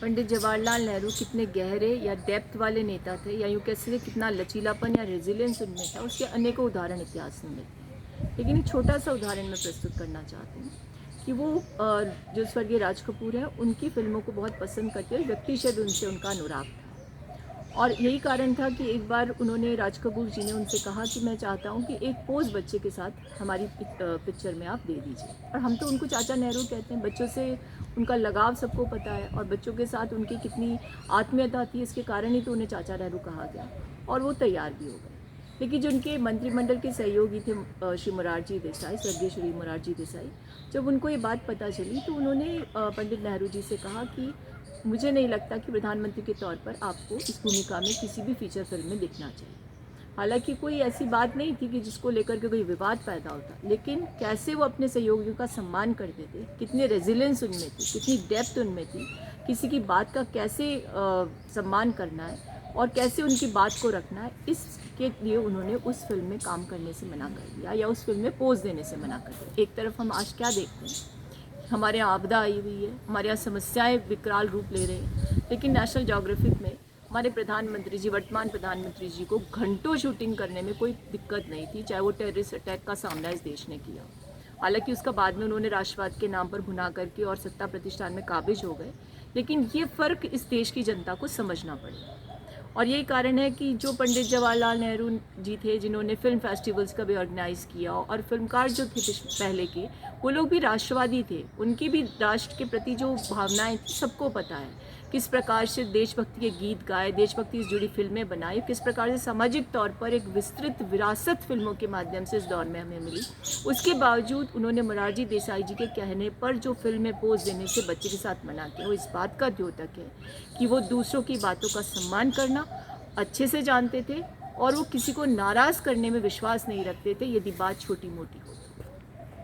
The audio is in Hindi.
पंडित जवाहरलाल नेहरू कितने गहरे या डेप्थ वाले नेता थे, या यूँ कह सकते कितना लचीलापन या रेजिलियंस उनमें था, उसके अनेकों उदाहरण इतिहास में मिलते हैं। लेकिन एक छोटा सा उदाहरण मैं प्रस्तुत करना चाहती हूँ कि वो जो स्वर्गीय राज कपूर हैं, उनकी फिल्मों को बहुत पसंद करते हैं, व्यक्तिशः उनसे उनका अनुराग था। और यही कारण था कि एक बार उन्होंने, राज कपूर जी ने उनसे कहा कि मैं चाहता हूँ कि एक पोज बच्चे के साथ हमारी पिक्चर में आप दे दीजिए। और हम तो उनको चाचा नेहरू कहते हैं, बच्चों से उनका लगाव सबको पता है, और बच्चों के साथ उनकी कितनी आत्मीयता थी, इसके कारण ही तो उन्हें चाचा नेहरू कहा गया, और वो तैयार भी हो गए। लेकिन जो उनके मंत्रिमंडल के सहयोगी थे, श्री मोरारजी देसाई, स्वर्गीय श्री मोरारजी देसाई, जब उनको ये बात पता चली तो उन्होंने पंडित नेहरू जी से कहा कि मुझे नहीं लगता कि प्रधानमंत्री के तौर पर आपको इस भूमिका में किसी भी फीचर फिल्म में दिखना चाहिए। हालांकि कोई ऐसी बात नहीं थी कि जिसको लेकर के कोई विवाद पैदा होता, लेकिन कैसे वो अपने सहयोगियों का सम्मान करते थे, कितने रेजिलेंस उनमें थी, कितनी डेप्थ उनमें थी, किसी की बात का कैसे सम्मान करना है और कैसे उनकी बात को रखना है, इसके लिए उन्होंने उस फिल्म में काम करने से मना कर दिया, या उस फिल्म में पोज देने से मना कर दिया। एक तरफ हम आज क्या देखते हैं, हमारे यहाँ आपदा आई हुई है, हमारे यहाँ समस्याएं विकराल रूप ले रहे हैं, लेकिन नेशनल ज्योग्राफिक में हमारे प्रधानमंत्री जी, वर्तमान प्रधानमंत्री जी को घंटों शूटिंग करने में कोई दिक्कत नहीं थी, चाहे वो टेररिस्ट अटैक का सामना इस देश ने किया। हालांकि उसका बाद में उन्होंने राष्ट्रवाद के नाम पर भुना करके और सत्ता प्रतिष्ठान में काबिज हो गए, लेकिन ये फ़र्क इस देश की जनता को समझना पड़ेगा। और यही कारण है कि जो पंडित जवाहरलाल नेहरू जी थे, जिन्होंने फिल्म फेस्टिवल्स का भी ऑर्गेनाइज़ किया, और फिल्मकार जो थे पहले के, वो लोग भी राष्ट्रवादी थे, उनकी भी राष्ट्र के प्रति जो भावनाएं थी सबको पता है, किस प्रकार से देशभक्ति के गीत गाए, देशभक्ति से जुड़ी फिल्में बनाई, किस प्रकार से सामाजिक तौर पर एक विस्तृत विरासत फिल्मों के माध्यम से इस दौर में हमें मिली। उसके बावजूद उन्होंने मोरारजी देसाई जी के कहने पर जो फिल्म में पोज देने से बच्चे के साथ मना किया, वो इस बात का द्योतक है कि वो दूसरों की बातों का सम्मान करना अच्छे से जानते थे, और वो किसी को नाराज़ करने में विश्वास नहीं रखते थे, यदि बात छोटी मोटी हो।